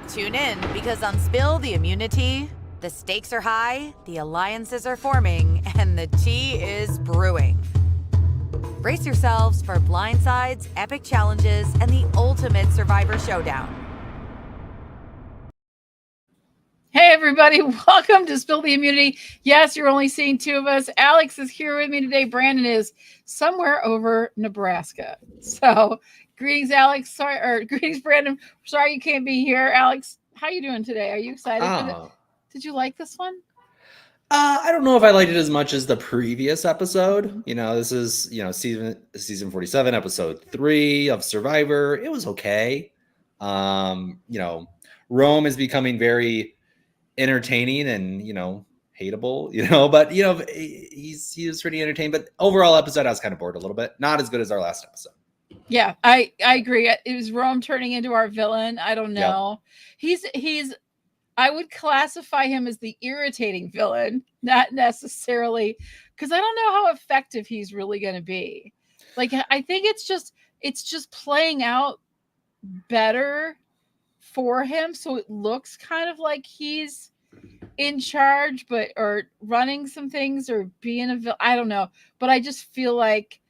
Tune in because on Spill the Immunity, the stakes are high, the alliances are forming, and the tea is brewing. Brace yourselves for blindsides, epic challenges, and the ultimate Survivor showdown. Hey everybody, welcome to Spill the Immunity. Yes, you're only seeing two of us. Alex is here with me today. Brandon is somewhere over Nebraska. So greetings, Alex. Greetings, Brandon. Sorry you can't be here. Alex, how you doing today? Are you excited for it? Did you like this one? I don't know if I liked it as much as the previous episode. This is, season 47, episode 3 of Survivor. It was okay. Rome is becoming very entertaining and, hateable, but he was pretty entertained. But overall episode, I was kind of bored a little bit. Not as good as our last episode. Yeah, I agree. It was Rome turning into our villain. I don't know. Yep. He's I would classify him as the irritating villain, not necessarily, because I don't know how effective he's really going to be. Like, I think it's just playing out better for him, so it looks kind of like he's in charge, or running some things, or being a villain. I don't know, but I just feel like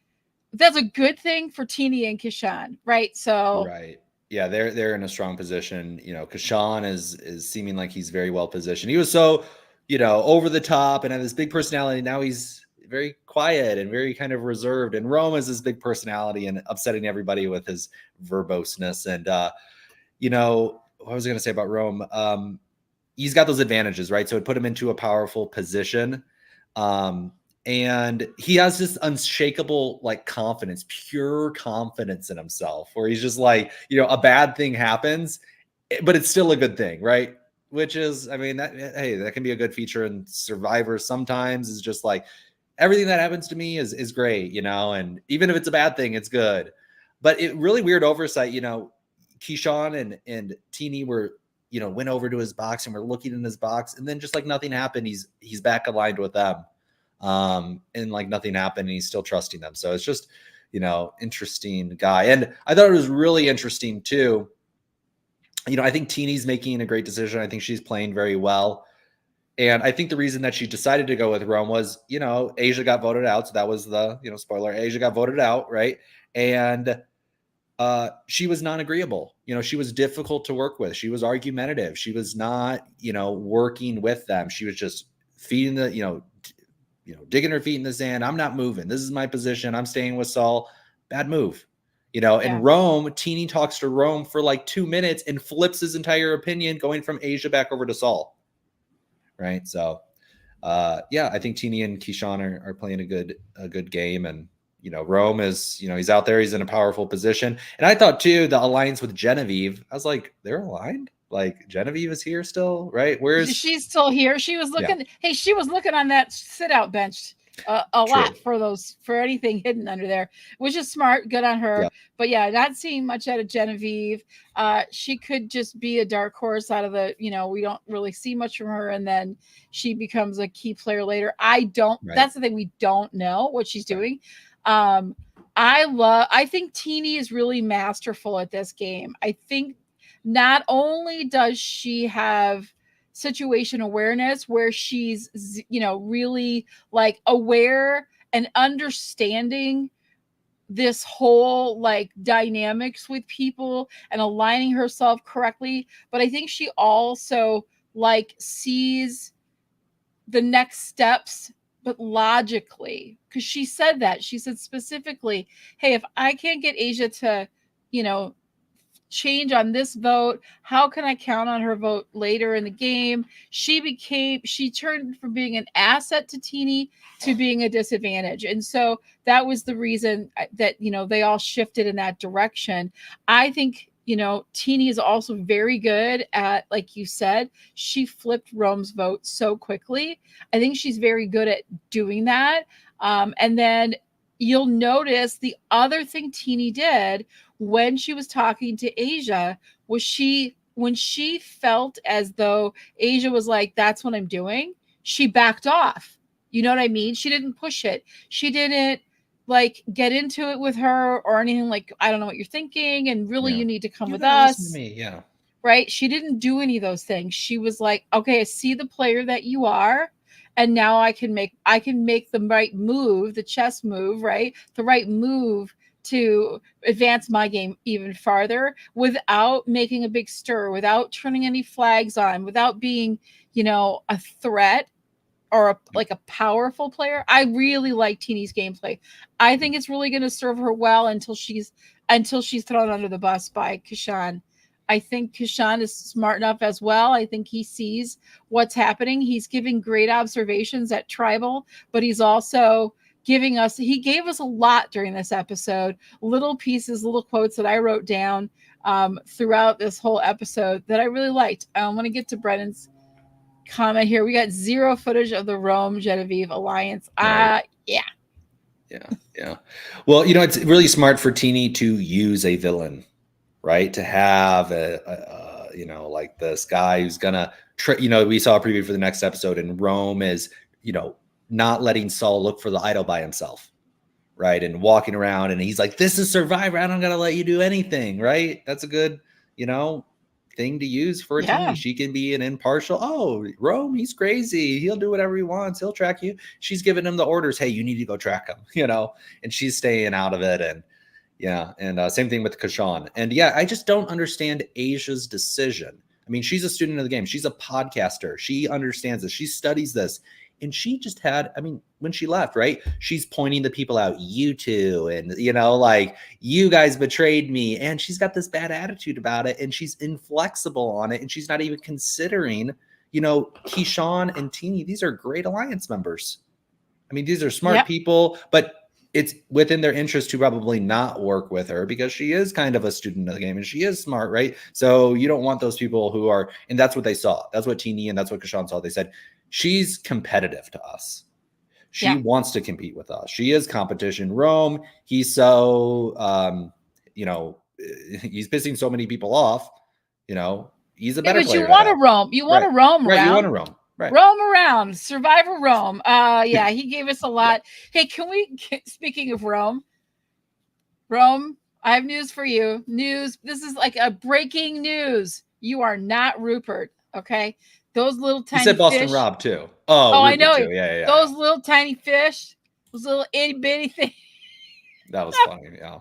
that's a good thing for Teeny and Kishan, right? So right. Yeah, they're in a strong position. Kashan is seeming like he's very well positioned. He was so, over the top and had this big personality. Now he's very quiet and very kind of reserved. And Rome has this big personality and upsetting everybody with his verboseness. And what was I going to say about Rome? He's got those advantages, right? So it put him into a powerful position. And he has this unshakable, confidence, pure confidence in himself, where he's just like, a bad thing happens, but it's still a good thing, right? Which is, that can be a good feature in Survivor sometimes. Is just like, everything that happens to me is great, and even if it's a bad thing, it's good. But it really weird oversight, Keyshawn and Teeny were, went over to his box and were looking in his box, and then just like nothing happened, he's back aligned with them. And like nothing happened, and he's still trusting them. So it's just, interesting guy. And I thought it was really interesting too. I think Teeny's making a great decision. I think she's playing very well. And I think the reason that she decided to go with Rome was, Asia got voted out. So that was the, spoiler, Asia got voted out, right? And she was non-agreeable. She was difficult to work with. She was argumentative. She was not, working with them. She was just feeding the, digging her feet in the sand. I'm not moving. This is my position. I'm staying with Saul. Bad move. And Rome, Teeny talks to Rome for like 2 minutes and flips his entire opinion, going from Asia back over to Saul. Right. So, I think Teeny and Keyshawn are playing a good game. And, Rome is, he's out there. He's in a powerful position. And I thought, too, the alliance with Genevieve, I was like, they're aligned. Like, Genevieve is here still, right? She's still here. She was looking. Yeah. Hey, she was looking on that sit-out bench a lot for anything hidden under there, which is smart. Good on her. Yeah. But yeah, not seeing much out of Genevieve. She could just be a dark horse out of the. We don't really see much from her, and then she becomes a key player later. I don't. Right. That's the thing. We don't know what she's doing. I think Teeny is really masterful at this game. I think not only does she have situation awareness where she's, really like aware and understanding this whole like dynamics with people and aligning herself correctly, but I think she also like sees the next steps, but logically, because she said specifically, hey, if I can't get Asia to, change on this vote, how can I count on her vote later in the game? She turned from being an asset to Teeny to being a disadvantage. And so that was the reason that, they all shifted in that direction. I think, Teeny is also very good at, like you said, she flipped Rome's vote so quickly. I think she's very good at doing that. And then you'll notice the other thing Teeny did when she was talking to Asia was when she felt as though Asia was like, that's what I'm doing, she backed off. You know what I mean? She didn't push it. She didn't like get into it with her or anything like, I don't know what you're thinking, and really you need to come with us. Me. Yeah. right? She didn't do any of those things. She was like, okay, I see the player that you are, and now I can make the right move, the chess move, right? The right move to advance my game even farther without making a big stir, without turning any flags on, without being, a threat or like a powerful player. I really like Teeny's gameplay. I think it's really going to serve her well until she's thrown under the bus by Kashan. I think Kashan is smart enough as well. I think he sees what's happening. He's giving great observations at Tribal, but he's also he gave us a lot during this episode, little pieces, little quotes that I wrote down throughout this whole episode that I really liked. I want to get to Brennan's comment here. We got 0 footage of the Rome Genevieve alliance. Right. Yeah. Well, it's really smart for Teeny to use a villain, right? To have like this guy who's gonna we saw a preview for the next episode, and Rome is not letting Saul look for the idol by himself, right? And walking around, and he's like, this is Survivor, I'm not gonna let you do anything, right? That's a good thing to use for a Teeny. She can be an impartial, Rome, he's crazy, he'll do whatever he wants, he'll track you. She's giving him the orders, hey, you need to go track him, and she's staying out of it. And same thing with Kashan. And I just don't understand Asia's decision. I mean, she's a student of the game. She's a podcaster. She understands this. She studies this. And she just had, when she left, right, she's pointing the people out, you two, and, like, you guys betrayed me. And she's got this bad attitude about it. And she's inflexible on it. And she's not even considering, Keyshawn and Teeny. These are great alliance members. These are smart people, but it's within their interest to probably not work with her because she is kind of a student of the game and she is smart, right? So you don't want those people who are, and that's what they saw. That's what Teeny and that's what Kashan saw. They said, she's competitive to us. She wants to compete with us. She is competition. Rome, he's so, he's pissing so many people off, he's a better player. But you want to roam. You want to roam around. Right, you want to roam. Right. Roam around, Survivor Rome. He gave us a lot. Hey, speaking of Rome, I have news for you. This is like a breaking news. You are not Rupert, okay? Those little tiny fish. You said Boston Rob too. I know. Too. Yeah. Those little tiny fish, those little itty bitty things. That was funny, yeah.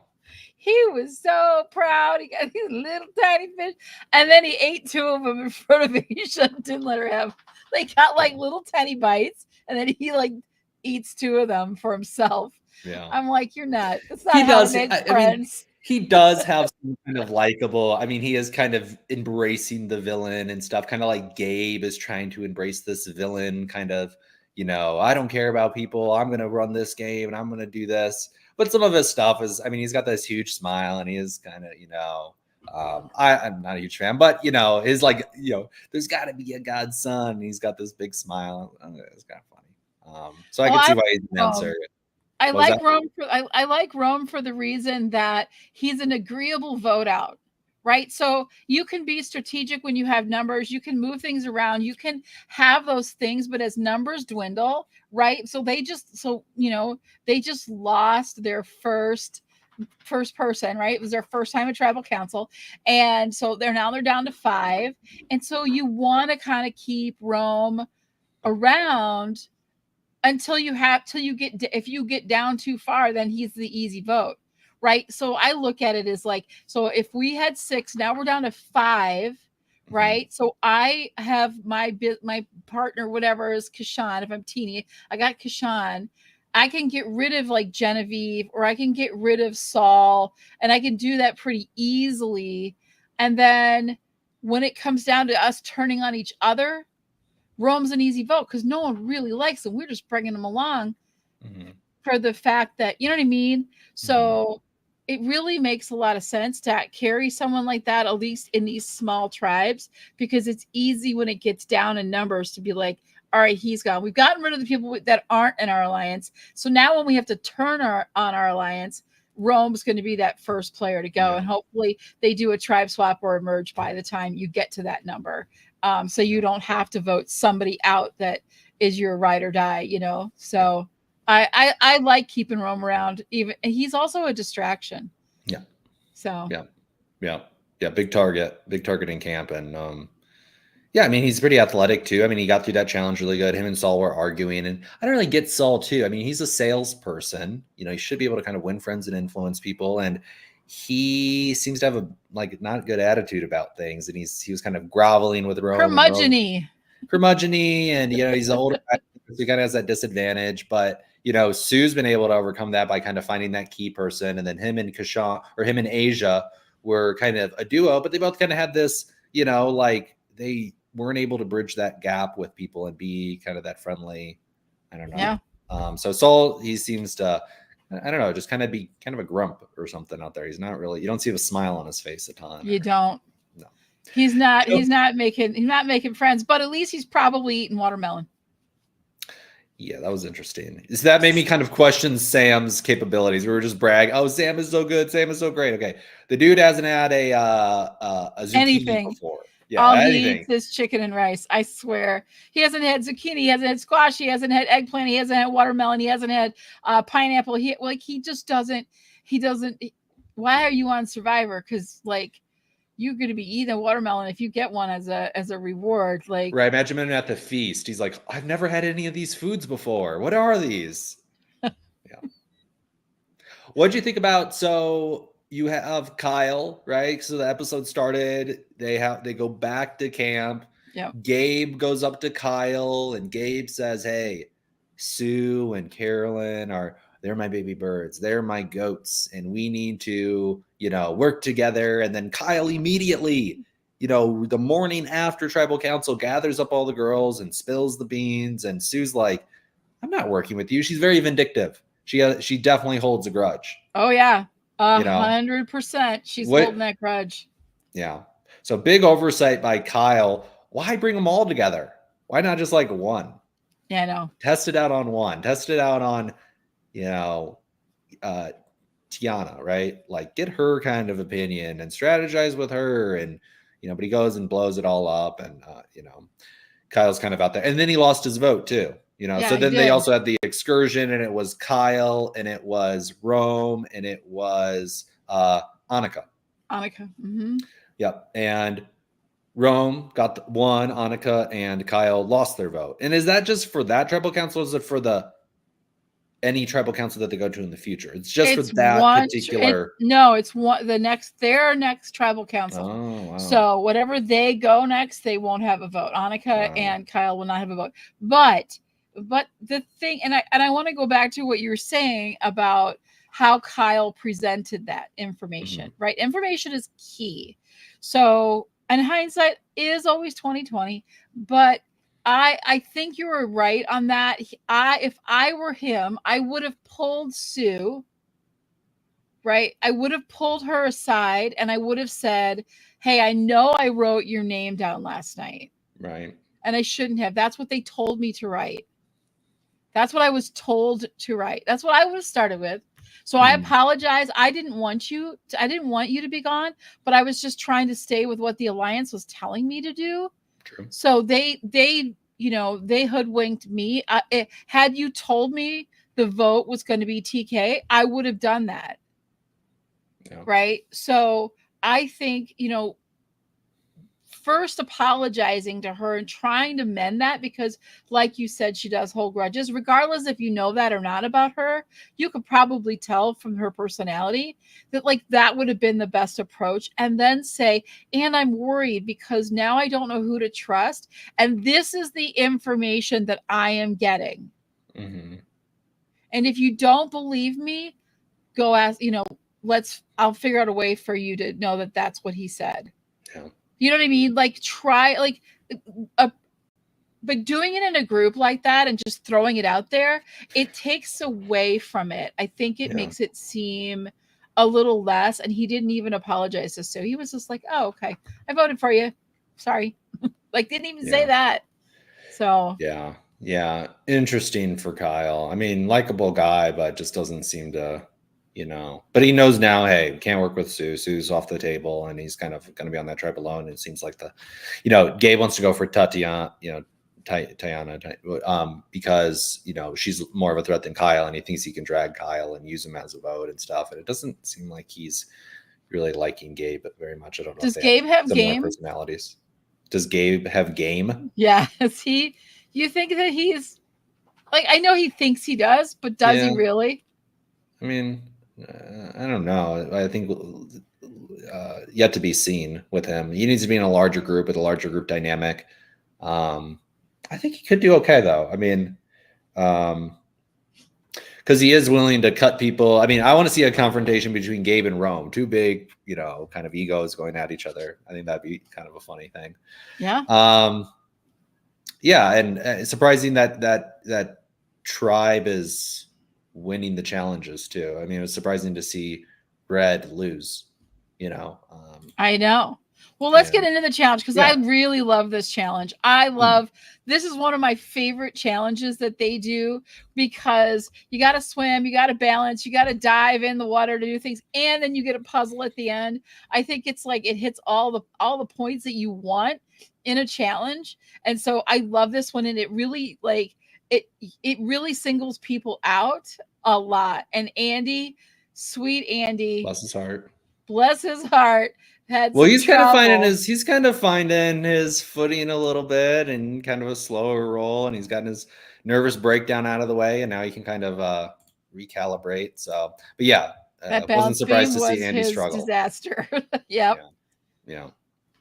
He was so proud. He got these little tiny fish. And then he ate 2 of them in front of Aisha and didn't let her have. They got like little tiny bites. And then he like eats 2 of them for himself. Yeah. I'm like, you're not. That's not how he makes friends. He does have some kind of likable. He is kind of embracing the villain and stuff. Kind of like Gabe is trying to embrace this villain kind of, I don't care about people. I'm going to run this game and I'm going to do this. But some of his stuff is, he's got this huge smile and he is kind of, I'm not a huge fan, but his like, there's got to be a God's son. He's got this big smile. It's kind of funny. So I can see why he's an announcer. I like Rome. I like Rome for the reason that he's an agreeable vote out, right? So you can be strategic when you have numbers. You can move things around. You can have those things, but as numbers dwindle, right? So they just lost their first person, right? It was their first time at tribal council. And so they're down to 5. And so you want to kind of keep Rome around until if you get down too far, then he's the easy vote, right? So I look at it as like, so if we had 6, now we're down to 5, right? So I have my partner, whatever is Kashan. If I'm Teeny, I got Kashan. I can get rid of like Genevieve, or I can get rid of Saul, and I can do that pretty easily. And then when it comes down to us turning on each other, Rome's an easy vote because no one really likes him. We're just bringing him along for the fact that, you know what I mean? So it really makes a lot of sense to carry someone like that, at least in these small tribes, because it's easy when it gets down in numbers to be like, all right, he's gone. We've gotten rid of the people that aren't in our alliance. So now when we have to turn on our alliance, Rome's going to be that first player to go. And hopefully they do a tribe swap or a merge by the time you get to that number. So you don't have to vote somebody out that is your ride or die, So I like keeping Rome around. Even he's also a distraction. Yeah. So yeah. Yeah, big target in camp. And yeah, I mean, he's pretty athletic too. I mean, he got through that challenge really good. Him and Saul were arguing, and I don't really get Saul too. I mean, he's a salesperson. He should be able to kind of win friends and influence people. And he seems to have a not good attitude about things. And he was kind of groveling with Rome. Curmudgeon-y, and he's the older guy, so he kind of has that disadvantage. But Sue's been able to overcome that by kind of finding that key person, and then him and Kashawn, or him and Asia, were kind of a duo, but they both kind of had this, they weren't able to bridge that gap with people and be kind of that friendly. I don't know. Yeah. So Saul, he seems to, I don't know, just kind of be kind of a grump or something out there. He's not really, you don't see a smile on his face a ton. You don't. No. He's not making friends, but at least he's probably eating watermelon. Yeah, that was interesting. So that made me kind of question Sam's capabilities. We were just bragging, "Oh, Sam is so good. Sam is so great." Okay, the dude hasn't had a zucchini before. Yeah, all he eats is chicken and rice. I swear, he hasn't had zucchini. He hasn't had squash. He hasn't had eggplant. He hasn't had watermelon. He hasn't had pineapple. He just doesn't. He doesn't. Why are you on Survivor? Because you're going to be eating a watermelon if you get one as a reward. Right. Imagine him at the feast. He's like, I've never had any of these foods before. What are these? Yeah. What'd you think about, so you have Kyle, right? So the episode started, they go back to camp. Yeah. Gabe goes up to Kyle and Gabe says, hey, Sue and Carolyn they're my baby birds. They're my goats. And we need to, work together. And then Kyle immediately, the morning after tribal council, gathers up all the girls and spills the beans. And Sue's like, I'm not working with you. She's very vindictive. She definitely holds a grudge. Oh, yeah. 100%. She's holding that grudge. Yeah. So big oversight by Kyle. Why bring them all together? Why not just one? Yeah, I know. Test it out on one. Test it out on, Tiana, right? Get her kind of opinion and strategize with her. And, but he goes and blows it all up. And, Kyle's kind of out there. And then he lost his vote too, so then they also had the excursion, and it was Kyle, and it was Rome, and it was Annika. Mm-hmm. Yep. And Rome got one, Annika and Kyle lost their vote. And is that just for that tribal council? Or is it for any tribal council that they go to in the future? It's just for that particular. It's their next tribal council. Oh, wow. So whatever they go next, they won't have a vote. Annika and Kyle will not have a vote. But the thing, and I want to go back to what you were saying about how Kyle presented that information, mm-hmm. right? Information is key. So, and hindsight is always 20/20, but I think you were right on that. If I were him, I would have pulled Sue, right? I would have pulled her aside and I would have said, hey, I know I wrote your name down last night. Right. And I shouldn't have. That's what they told me to write. That's what I was told to write. That's what I would have started with. So I apologize. I didn't want you to be gone, but I was just trying to stay with what the Alliance was telling me to do. True. So they hoodwinked me. Had you told me the vote was going to be TK, I would have done that. Yeah. Right. So I think, first apologizing to her and trying to mend that, because like you said, she does hold grudges, regardless if you know that or not about her. You could probably tell from her personality that that would have been the best approach. And then say, and I'm worried because now I don't know who to trust. And this is the information that I am getting. Mm-hmm. And if you don't believe me, go ask, I'll figure out a way for you to know that that's what he said. Yeah. You know what I mean? But doing it in a group like that and just throwing it out there, it takes away from it. I think it makes it seem a little less. And he didn't even apologize to Sue. He was just like, oh, okay, I voted for you. Sorry. Didn't even say that. So yeah. Interesting for Kyle. I mean, likable guy, but just doesn't seem to, but he knows now, hey, can't work with Sue. Sue's off the table, and he's kind of going to be on that tribe alone. It seems like Gabe wants to go for Tatiana, because, she's more of a threat than Kyle, and he thinks he can drag Kyle and use him as a vote and stuff. And it doesn't seem like he's really liking Gabe very much. I don't know Does if they Gabe have similar game? personalities. Does Gabe have game? Yeah. Is he? You think that he's like? I know he thinks he does, but does he Yeah. really? I mean, I don't know. I think yet to be seen with him. He needs to be in a larger group with a larger group dynamic. I think he could do okay though. I mean, because he is willing to cut people. I mean, I want to see a confrontation between Gabe and Rome, two big, kind of egos going at each other. I think that'd be kind of a funny thing. Yeah. Yeah, and surprising that Tribe is winning the challenges too. I mean, it was surprising to see Red lose. I know. Well, let's get and- into the challenge because Yeah. I really love this challenge. I love this is one of my favorite challenges that they do because you got to swim, you got to balance, you got to dive in the water to do things, and then you get a puzzle at the end. I think it's like it hits all the points that you want in a challenge, and so I love this one, and it really it really singles people out a lot. And Andy, sweet Andy, bless his heart. He's kind of finding his footing a little bit and kind of a slower roll, and he's gotten his nervous breakdown out of the way, and now he can kind of recalibrate. So, but yeah, that wasn't surprised to see Andy his struggle. Disaster. Yep. Yeah.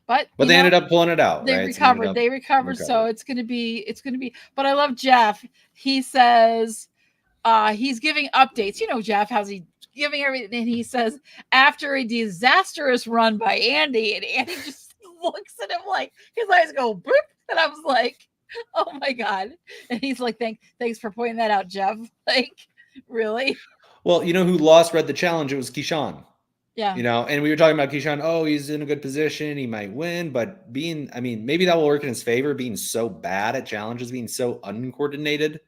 But they ended up pulling it out. They right? recovered. They recovered. So it's gonna be. But I love Jeff. He says he's giving updates. Jeff, how's he giving everything? And he says after a disastrous run by Andy, and Andy just looks at him like his eyes go boop, and I was like, oh my god. And he's like, thanks for pointing that out, Jeff. Like, really? Well, who lost Red the challenge? It was Keyshawn. Yeah. And we were talking about Keyshawn. Oh, he's in a good position. He might win, but maybe that will work in his favor, being so bad at challenges, being so uncoordinated.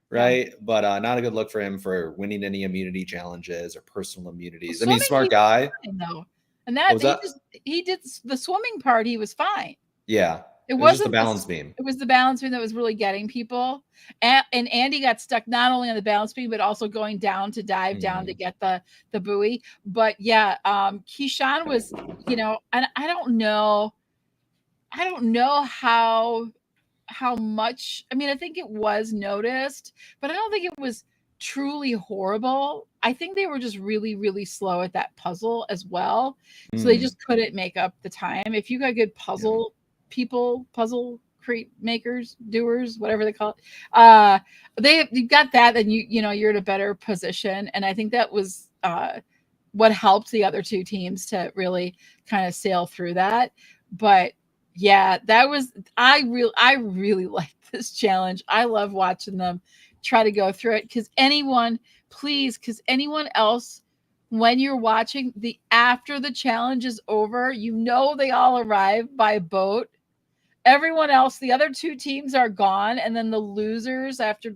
Right. Yeah. But not a good look for him for winning any immunity challenges or personal immunities. Well, smart guy. Fine, though. And that he did the swimming part. He was fine. Yeah. It was just the balance beam. It was the balance beam that was really getting people. And Andy got stuck not only on the balance beam, but also going down to dive down to get the buoy. But yeah, Keyshawn was, and I don't know how much. I think it was noticed, but I don't think it was truly horrible. I think they were just really, really slow at that puzzle as well. So they just couldn't make up the time. If you got good puzzle makers, doers, whatever they call it, you've got that, then you're in a better position. And I think that was what helped the other two teams to really kind of sail through that. But yeah, that was I really like this challenge. I love watching them try to go through it because anyone else, when you're watching after the challenge is over, they all arrive by boat. Everyone else, the other two teams are gone, and then the losers, after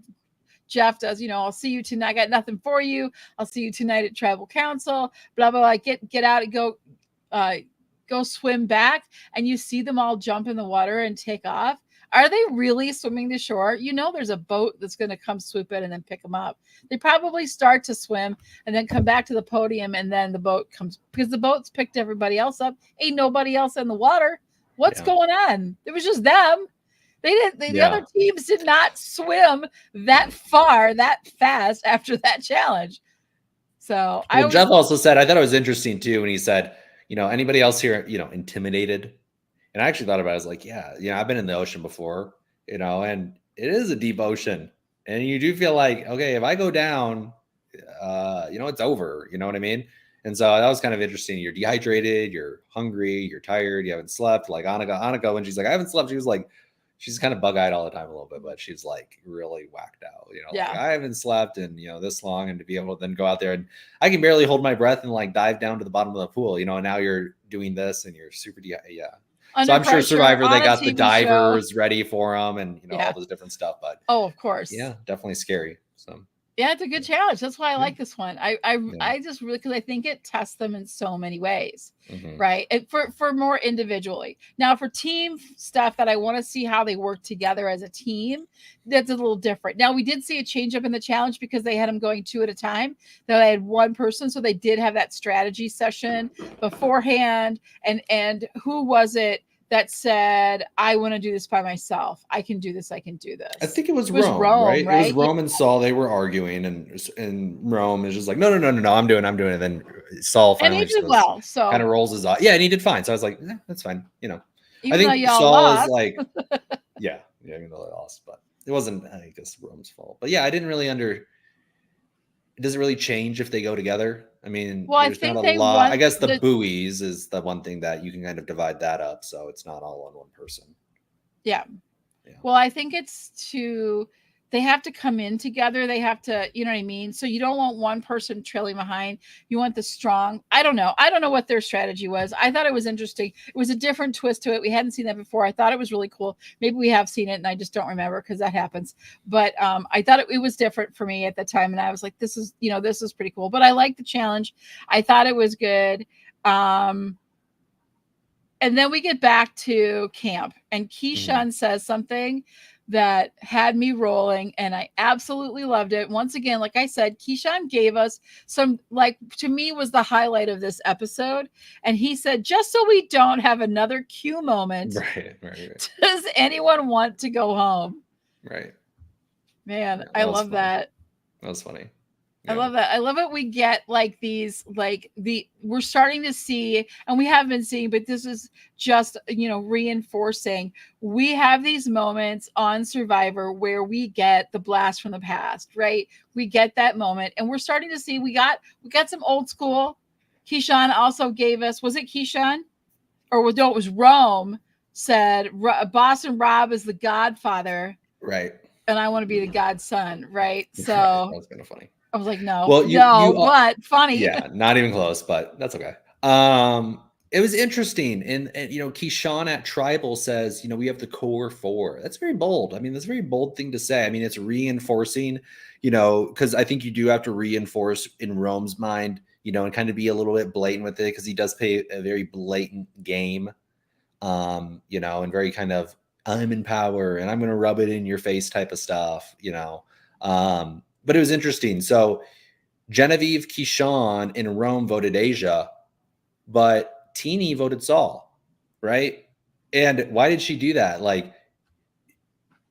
Jeff does, I'll see you tonight. I got nothing for you. I'll see you tonight at Tribal Council. Blah blah blah. Get out and go swim back, and you see them all jump in the water and take off. Are they really swimming to shore? There's a boat that's going to come swoop in and then pick them up. They probably start to swim and then come back to the podium, and then the boat comes because the boat's picked everybody else up. Ain't nobody else in the water. What's going on? It was just them. They didn't. The other teams did not swim that far, that fast after that challenge. So Jeff also said, I thought it was interesting too when he said, anybody else here, intimidated. And I actually thought about it. I was like, I've been in the ocean before, and it is a deep ocean. And you do feel like, okay, if I go down, it's over. You know what I mean? And so that was kind of interesting. You're dehydrated, you're hungry, you're tired, you haven't slept. Like Annika, when she's like, I haven't slept, she was like, she's kind of bug-eyed all the time a little bit, but she's like really whacked out. Like, I haven't slept in, this long, and to be able to then go out there and I can barely hold my breath and like dive down to the bottom of the pool, and now you're doing this and you're super So I'm sure Survivor, they got the divers ready for them and all this different stuff. But of course, definitely scary. So Yeah, it's a good challenge. That's why I Yeah. like this one. I just really, because I think it tests them in so many ways, Mhm. right? And for more individually. Now, for team stuff that I want to see how they work together as a team, that's a little different. Now, we did see a change up in the challenge because they had them going 2 at a time. That I had one person, so they did have that strategy session beforehand. And who was it that said, I want to do this by myself? I can do this. I can do this. I think it was It was Rome, right? It was right? Rome and Saul. They were arguing, and Rome is just like, no, I'm doing it. And then Saul And he finally just did well. kind So of rolls his eye. Yeah, and he did fine. So I was like, that's fine. I even though think y'all Saul is lost, like, yeah, even though they lost, but it wasn't, I guess, Rome's fault. But yeah, I didn't really it doesn't really change if they go together. I mean, well, I there's not think a they lot. I want guess the buoys is the one thing that you can kind of divide that up, so it's not all on one person. Yeah. Yeah. Well, I think they have to come in together. They have to, you know what I mean? So you don't want one person trailing behind. You want the strong. I don't know what their strategy was. I thought it was interesting. It was a different twist to it. We hadn't seen that before. I thought it was really cool. Maybe we have seen it and I just don't remember because that happens. But I thought it was different for me at the time. And I was like, this is pretty cool. But I liked the challenge. I thought it was good. And then we get back to camp, and Keyshawn says something that had me rolling, and I absolutely loved it. Once again, like I said, Keyshawn gave us some, like, to me was the highlight of this episode. And he said, just so we don't have another Q moment, right. does anyone want to go home? Right. Man, I love that. That was funny. I love that. I love it. We get like these, we're starting to see, and we have been seeing, but this is just, reinforcing. We have these moments on Survivor where we get the blast from the past, right? We get that moment, and we're starting to see, we got some old school. Keyshawn also gave us, was it Keyshawn? Or no, it was Rome said, Boston Rob is the godfather. Right. And I want to be the godson, right? So that was kind of funny. I was like, no, well, but funny. Yeah, not even close, but that's okay. It was interesting. And Keyshawn at Tribal says, we have the core 4. That's very bold. I mean, that's a very bold thing to say. I mean, it's reinforcing, because I think you do have to reinforce in Rome's mind, and kind of be a little bit blatant with it, because he does play a very blatant game, and very kind of, I'm in power and I'm going to rub it in your face type of stuff, but it was interesting. So Genevieve, Keyshawn, and Rome voted Asia, but Teeny voted Saul, right? And why did she do that? Like,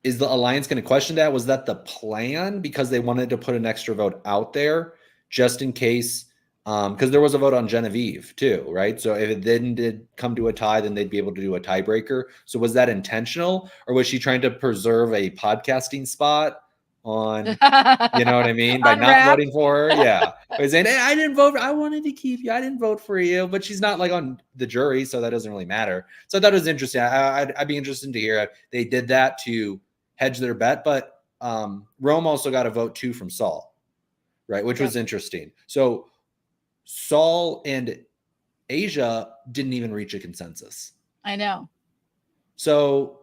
is the Alliance going to question that? Was that the plan because they wanted to put an extra vote out there just in case? Because there was a vote on Genevieve too, right? So if it then did come to a tie, then they'd be able to do a tiebreaker. So was that intentional, or was she trying to preserve a podcasting spot on, you know what I mean, by not RHAP. voting for her? Yeah, by saying, hey, I didn't vote. I wanted to keep you. I didn't vote for you, but she's not like on the jury, so that doesn't really matter. So I thought it was interesting. I'd be interested to hear if they did that to hedge their bet, but Rome also got a vote too from Saul, right? Which was interesting. So Saul and Asia didn't even reach a consensus. I know. So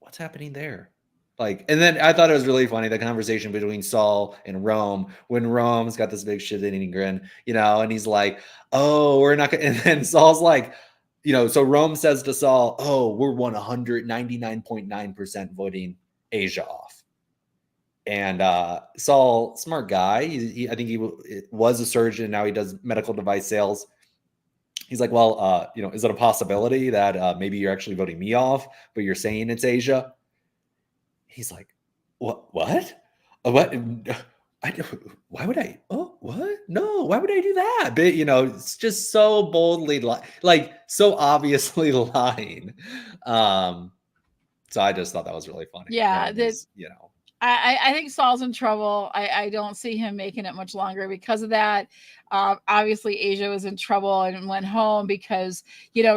what's happening there? Like, and then I thought it was really funny, the conversation between Saul and Rome, when Rome's got this big shit-eating grin, and he's like, oh, we're not gonna, and then Saul's like, so Rome says to Saul, oh, we're 199.9% voting Asia off. And Saul, smart guy, I think he was a surgeon, now he does medical device sales. He's like, well, is it a possibility that maybe you're actually voting me off, but you're saying it's Asia? He's like, what? What? Why would I? Oh, what? No, why would I do that? But it's just so boldly, like so obviously lying. So I just thought that was really funny. Yeah, I think Saul's in trouble. I don't see him making it much longer because of that. Obviously, Asia was in trouble and went home because,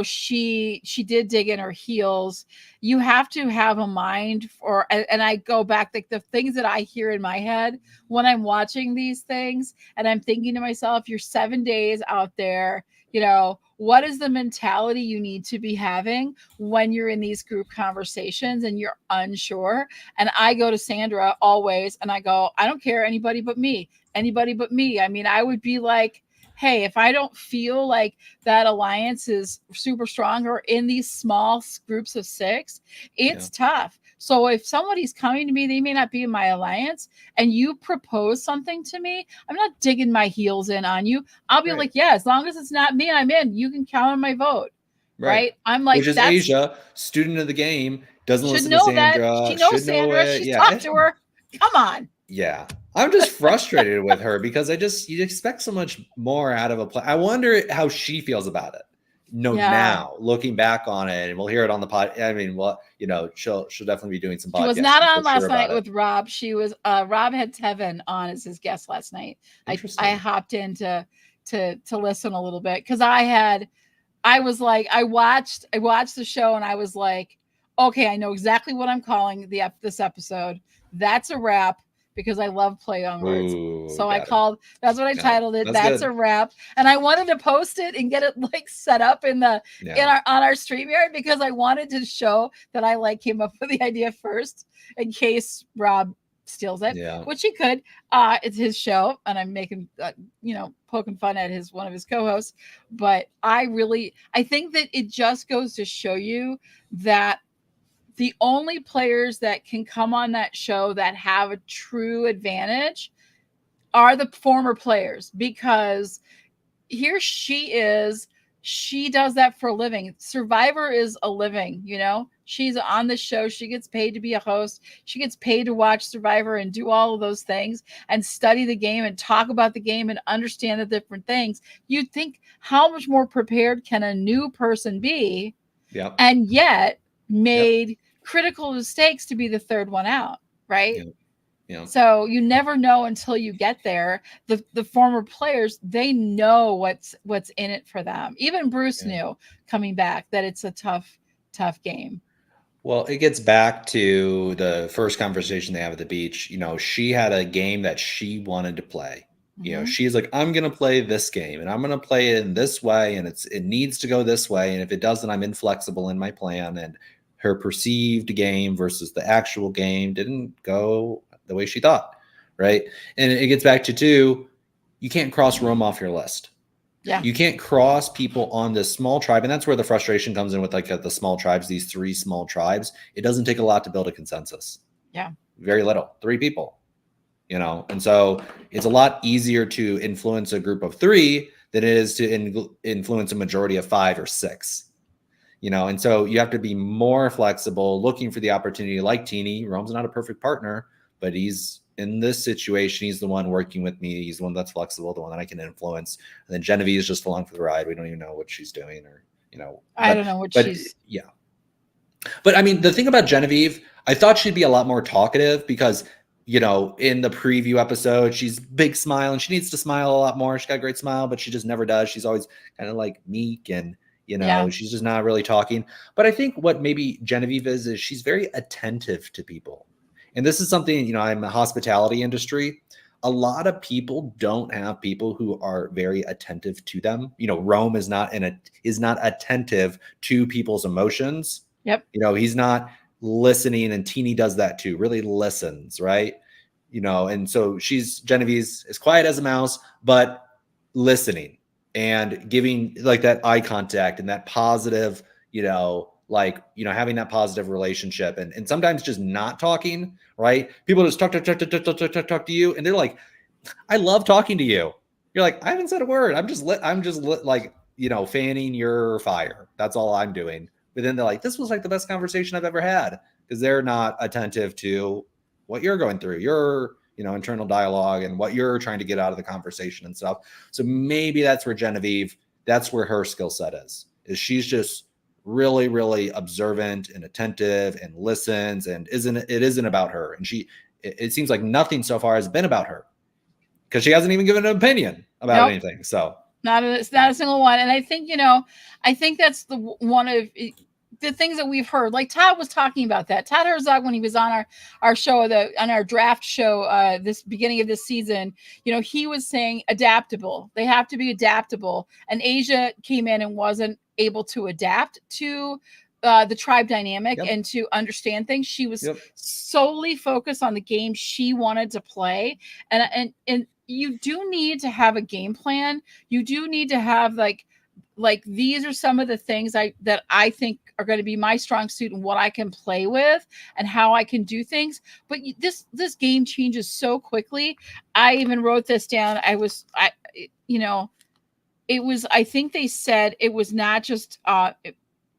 she did dig in her heels. You have to have a mind for, and I go back, like the things that I hear in my head when I'm watching these things, and I'm thinking to myself, you're 7 days out there. what is the mentality you need to be having when you're in these group conversations and you're unsure? And I go to Sandra always and I go, I don't care, anybody but me. I mean, I would be like, hey, if I don't feel like that alliance is super strong or in these small groups of 6, it's tough. So if somebody's coming to me, they may not be in my alliance, and you propose something to me, I'm not digging my heels in on you. I'll be like, yeah, as long as it's not me, I'm in. You can count on my vote. Right? I'm like, which is Asia, student of the game, doesn't should listen to know that. Sandra, She knows should know Sandra. it. She's Yeah. talked to her. Come on. Yeah. I'm just frustrated with her because you expect so much more out of a play. I wonder how she feels about it. Now looking back on it, and we'll hear it on the pod. I mean, well, she'll definitely be doing some podcasts. She was not on last night with Rob. She was Rob had Tevin on as his guest last night. I hopped in to listen a little bit because I watched the show and I was like, okay, I know exactly what I'm calling this episode. That's a wrap, because I love play on words. So that's what I titled it. That's a wrap. And I wanted to post it and get it like set up on our StreamYard, because I wanted to show that I came up with the idea first in case Rob steals it, which he could. It's his show and I'm making poking fun at one of his co-hosts, but I think that it just goes to show you that the only players that can come on that show that have a true advantage are the former players, because here she does that for a living. Survivor is a living, she's on the show. She gets paid to be a host. She gets paid to watch Survivor and do all of those things and study the game and talk about the game and understand the different things. You'd think, how much more prepared can a new person be? Yeah. And yet made critical mistakes to be the third one out, right? Yeah. So you never know until you get there. The former players, they know what's in it for them. Even Bruce knew coming back that it's a tough game. Well, it gets back to the first conversation they have at the beach. She had a game that she wanted to play. She's like, I'm going to play this game and I'm going to play it in this way. And it needs to go this way. And if it doesn't, I'm inflexible in my plan. And her perceived game versus the actual game didn't go the way she thought, right? And it gets back to 2, you can't cross Rome off your list. Yeah. You can't cross people on this small tribe. And that's where the frustration comes in with the small tribes, these 3 small tribes. It doesn't take a lot to build a consensus. Yeah. Very little, 3 people, and so it's a lot easier to influence a group of 3 than it is to influence a majority of 5 or 6. And so you have to be more flexible, looking for the opportunity. Like Teeny, Rome's not a perfect partner, but he's in this situation. He's the one working with me. He's the one that's flexible, the one that I can influence. And then Genevieve is just along for the ride. We don't even know what she's doing, or I don't know what she's. Yeah. But I mean, the thing about Genevieve, I thought she'd be a lot more talkative because, in the preview episode, she's big smile and she needs to smile a lot more. She's got a great smile, but she just never does. She's always kind of like meek and. She's just not really talking. But I think what maybe Genevieve is she's very attentive to people. And this is something, I'm in the hospitality industry. A lot of people don't have people who are very attentive to them. Rome is not attentive to people's emotions. Yep. He's not listening, and Teeny does that too, really listens, right? And so Genevieve's as quiet as a mouse, but listening. And giving that eye contact and that positive, having that positive relationship and sometimes just not talking, right? People just talk to you. And they're like, I love talking to you. You're like, I haven't said a word. I'm just fanning your fire. That's all I'm doing. But then they're like, this was the best conversation I've ever had, because they're not attentive to what you're going through. Your internal dialogue and what you're trying to get out of the conversation and stuff. So maybe that's where Genevieve, that's where her skill set is she's just really, really observant and attentive and listens, and it isn't about her. And it seems like nothing so far has been about her, because she hasn't even given an opinion about anything. So not a single one. And I think, I think that's the one of the things that we've heard, like Todd was talking about that. Todd Herzog, when he was on our show, on our draft show, this beginning of this season, you know, he was saying adaptable. They have to be adaptable. And Asia came in and wasn't able to adapt to the tribe dynamic and to understand things. She was solely focused on the game she wanted to play. And you do need to have a game plan. You do need to have like these are some of the things that I think are going to be my strong suit and what I can play with and how I can do things. But this game changes so quickly. I even wrote this down. I think they said it was not just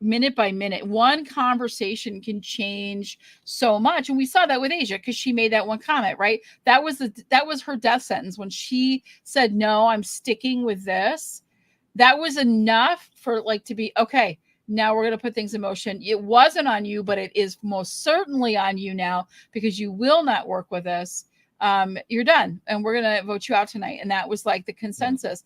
minute by minute. One conversation can change so much. And we saw that with Asia because she made that one comment, right? That was her death sentence when she said, no, I'm sticking with this. That was enough for like to be okay. Now we're going to put things in motion. It wasn't on you, but it is most certainly on you now because you will not work with us. You're done, and we're going to vote you out tonight. And that was like the consensus.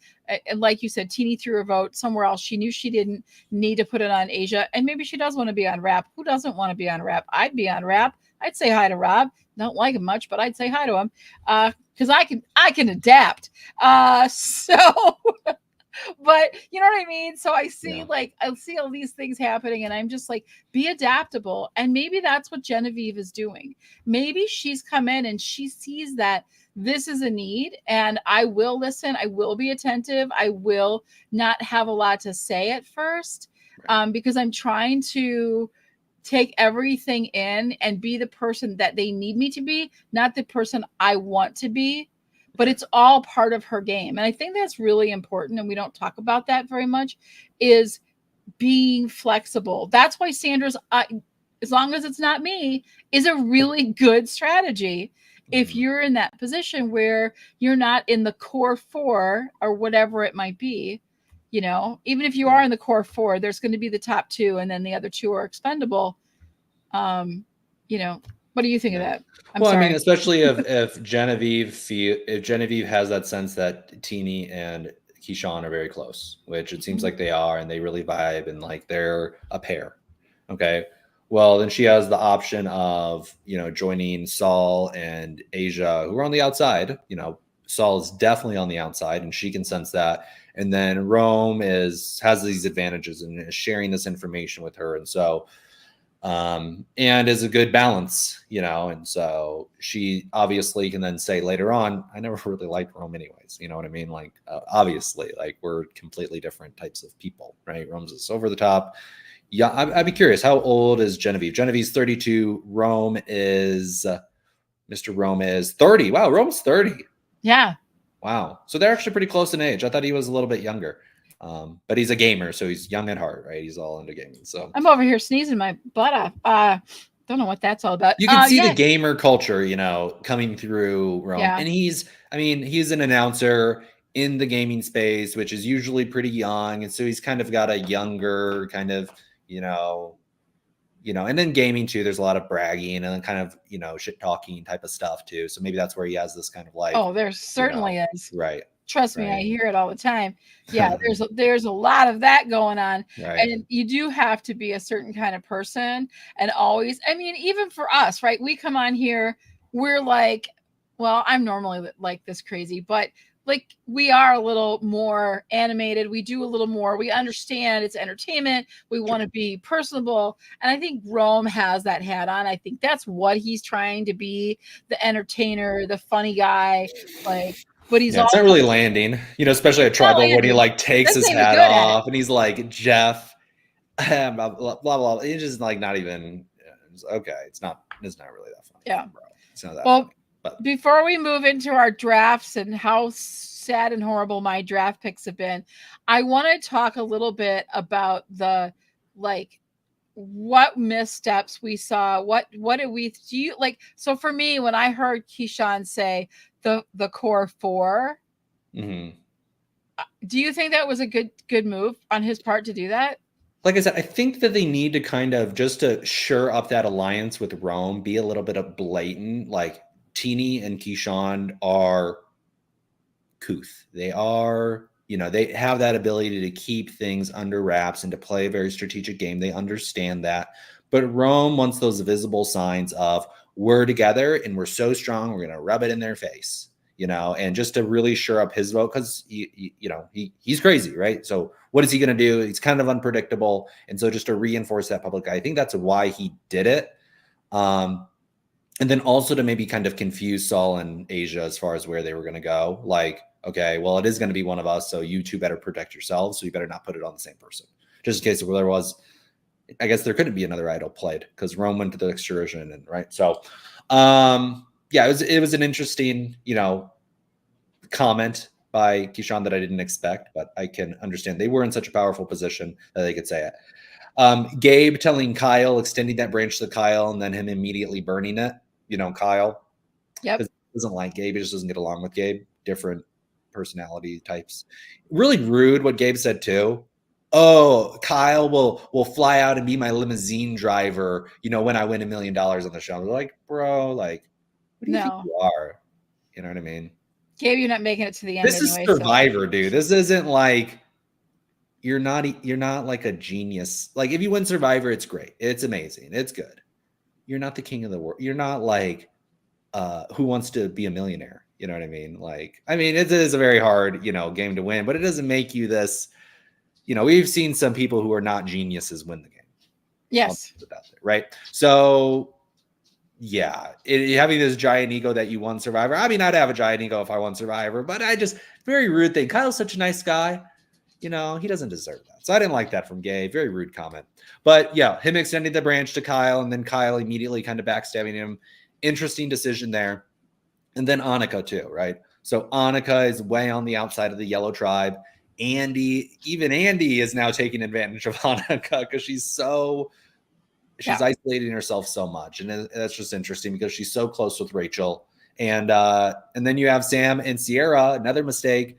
And like you said, Teeny threw her vote somewhere else. She knew she didn't need to put it on Asia, and maybe she does want to be on RHAP. Who doesn't want to be on RHAP? I'd be on RHAP. I'd say hi to Rob. Don't like him much, but I'd say hi to him because I can adapt. But you know what I mean? So I see I see all these things happening and I'm just like, be adaptable. And maybe that's what Genevieve is doing. Maybe she's come in and she sees that this is a need and I will listen. I will be attentive. I will not have a lot to say at first because I'm trying to take everything in and be the person that they need me to be, not the person I want to be. But it's all part of her game. And I think that's really important. And we don't talk about that very much is being flexible. That's why Sandra's, as long as it's not me, is a really good strategy. If you're in that position where you're not in the core 4 or whatever it might be, you know, even if you are in the core 4, there's going to be the top 2 and then the other 2 are expendable. You know, what do you think of that? I mean, especially if Genevieve has that sense that Teeny and Keyshawn are very close, which it seems like they are, and they really vibe and like they're a pair. Okay. Well, then she has the option of, you know, joining Saul and Asia, who are on the outside. You know, Saul is definitely on the outside and she can sense that. And then Rome has these advantages and is sharing this information with her. And so, and is a good balance, you know, and so she obviously can then say later on, I never really liked Rome anyways, you know what I mean? Like, obviously, like we're completely different types of people, right? Rome's is over the top. Yeah, I'd be curious, how old is Genevieve? Genevieve's 32. Rome is, Mr. Rome is 30. Wow, Rome's 30. Yeah. Wow. So they're actually pretty close in age. I thought he was a little bit younger. But he's a gamer, so he's young at heart, right? He's all into gaming. So I'm over here sneezing my butt off. Don't know what that's all about. You can see the gamer culture, you know, coming through Rome. Yeah. And he's an announcer in the gaming space, which is usually pretty young. And so he's kind of got a younger kind of, you know, and then gaming too, there's a lot of bragging and then kind of, you know, shit talking type of stuff too. So maybe that's where he has this kind of like, oh, there certainly is. Right. Trust me, I hear it all the time. Yeah, there's a lot of that going on. Right. And you do have to be a certain kind of person and always, I mean, even for us, right? We come on here, we're like, well, I'm normally like this crazy, but like we are a little more animated. We do a little more. We understand it's entertainment. We want to be personable. And I think Rome has that hat on. I think that's what he's trying to be, the entertainer, the funny guy, like, but he's it's not really landing, you know, especially at Tribal when he like takes his hat off and he's like, Jeff, blah, blah, blah. It's just like not even, okay. It's not really that funny. Yeah. Bro. It's not that funny. But before we move into our drafts and how sad and horrible my draft picks have been, I want to talk a little bit about the, like, what missteps we saw. What did we do you like? So for me, when I heard Keyshawn say the core 4, do you think that was a good move on his part to do that? Like I said, I think that they need to kind of just to shore up that alliance with Rome, be a little bit of blatant. Like Teeny and Keyshawn are couth. They are you know, they have that ability to keep things under wraps and to play a very strategic game. They understand that. But Rome wants those visible signs of we're together and we're so strong, we're going to rub it in their face, you know, and just to really shore up his vote because, you know, he's crazy, right? So what is he going to do? He's kind of unpredictable. And so just to reinforce that public, I think that's why he did it. And then also to maybe kind of confuse Saul and Asia as far as where they were going to go. Like, okay, well, it is going to be one of us, so you two better protect yourselves. So you better not put it on the same person. Just in case there was, I guess there couldn't be another idol played because Rome went to the excursion, and right. So, yeah, it was an interesting, you know, comment by Keyshawn that I didn't expect, but I can understand they were in such a powerful position that they could say it. Gabe telling Kyle, extending that branch to Kyle, and then him immediately burning it. You know, Kyle. Yep. He doesn't like Gabe. He just doesn't get along with Gabe. Different personality types. Really rude what Gabe said too. Oh, Kyle will fly out and be my limousine driver, you know, when I win $1 million on the show. I'm like, bro, like, what do you think you are? You know what I mean? Gabe, you're not making it to the end. This is Survivor, dude. This isn't like you're not like a genius. Like if you win Survivor, it's great. It's amazing. It's good. You're not the king of the world. You're not like Who Wants to Be a Millionaire. You know what I mean? Like, I mean, it is a very hard, you know, game to win, but it doesn't make you this, you know, we've seen some people who are not geniuses win the game. Yes. Right. So yeah, having this giant ego that you won Survivor. I mean, I'd have a giant ego if I won Survivor, but I just very rude thing. Kyle's such a nice guy. You know, he doesn't deserve that. So I didn't like that from Gabe. Very rude comment. But yeah, him extending the branch to Kyle and then Kyle immediately kind of backstabbing him. Interesting decision there. And then Annika too, right? So Annika is way on the outside of the yellow tribe. Even Andy is now taking advantage of Annika because she's isolating herself so much. And that's just interesting because she's so close with Rachel. And then you have Sam and Sierra, another mistake.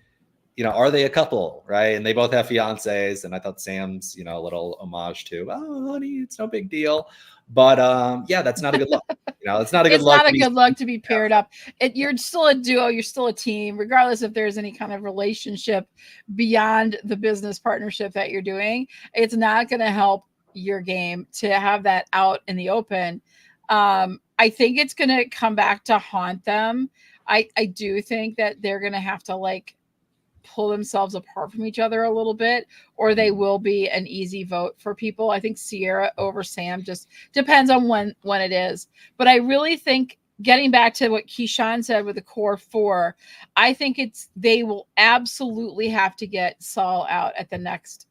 You know, are they a couple, right? And they both have fiancés. And I thought Sam's, you know, a little homage to, oh, honey, it's no big deal. But yeah, that's not a good look. You know, it's not a good look. It's not a good look to be paired up. You're still a duo. You're still a team, regardless if there's any kind of relationship beyond the business partnership that you're doing. It's not going to help your game to have that out in the open. I think it's going to come back to haunt them. I do think that they're going to have to like pull themselves apart from each other a little bit, or they will be an easy vote for people. I think Sierra over Sam just depends on when it is. But I really think, getting back to what Keyshawn said with the core four, I think they will absolutely have to get Saul out at the next,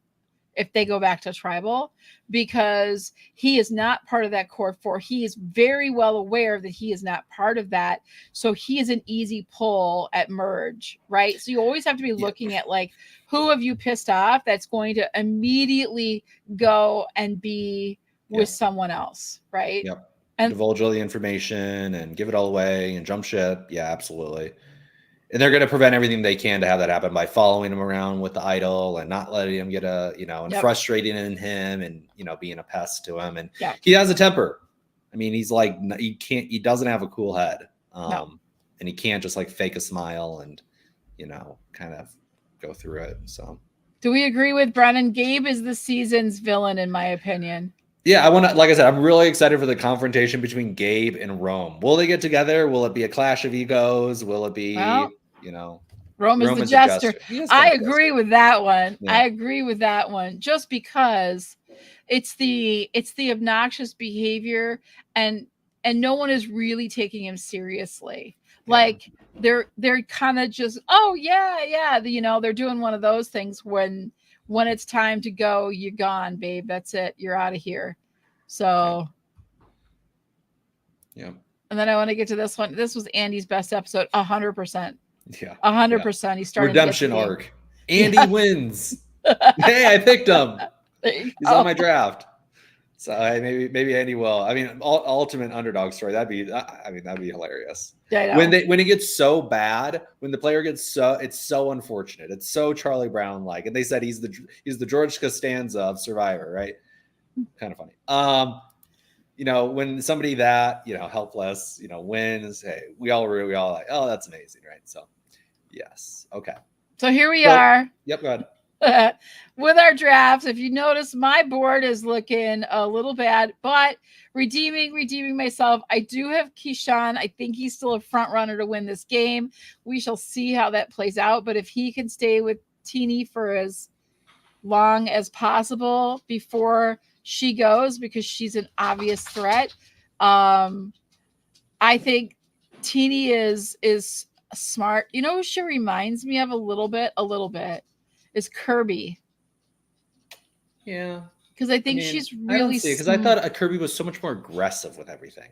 if they go back to tribal, because he is not part of that core four. He is very well aware that he is not part of that. So he is an easy pull at merge, right? So you always have to be looking at like, who have you pissed off that's going to immediately go and be with someone else, right? Yep. And divulge all the information and give it all away and jump ship. Yeah, absolutely. And they're going to prevent everything they can to have that happen by following him around with the idol and not letting him get and frustrating him and, you know, being a pest to him. And he has a temper. I mean, he's like, he doesn't have a cool head. And he can't just like fake a smile and, you know, kind of go through it. So do we agree with Brennan? Gabe is the season's villain, in my opinion. Yeah, like I said, I'm really excited for the confrontation between Gabe and Rome. Will they get together? Will it be a clash of egos? Will it be, you know, Rome is the jester. I agree with that one. Yeah. I agree with that one. Just because it's the obnoxious behavior and no one is really taking him seriously. Like they're kind of just, oh yeah, you know, they're doing one of those things when it's time to go, you're gone, babe. That's it. You're out of here. So, yeah. And then I want to get to this one. This was Andy's best episode, 100%. Yeah. 100%. He started redemption arc. Andy wins. Hey, I picked him. He's on my draft. So maybe Andy will. I mean, ultimate underdog story. That'd be hilarious. Yeah, when it gets so bad, when the player gets it's so unfortunate. It's so Charlie Brown like, and they said he's the George Costanza of Survivor, right? Kind of funny. You know, when somebody that, you know, helpless, you know, wins, hey, we all like, oh, that's amazing, right? So, yes, okay. So here we So- are. Yep, go ahead. With our drafts. If you notice, my board is looking a little bad, but redeeming myself. I do have Keyshawn. I think he's still a front runner to win this game. We shall see how that plays out. But if he can stay with Teeny for as long as possible before she goes, because she's an obvious threat, I think Teeny is smart. You know who she reminds me of a little bit is Kirby. Yeah. Because I think she's I don't really see it because I thought Kirby was so much more aggressive with everything.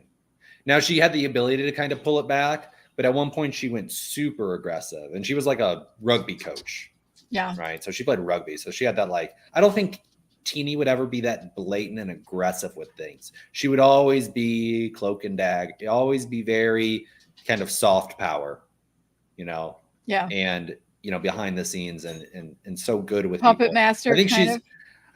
Now she had the ability to kind of pull it back, but at one point she went super aggressive, and she was like a rugby coach. Yeah. Right. So she played rugby, so she had that like. I don't think Teeny would ever be that blatant and aggressive with things. She would always be cloak and dagger, always be very kind of soft power, you know. Yeah. And behind the scenes and so good with puppet people. master.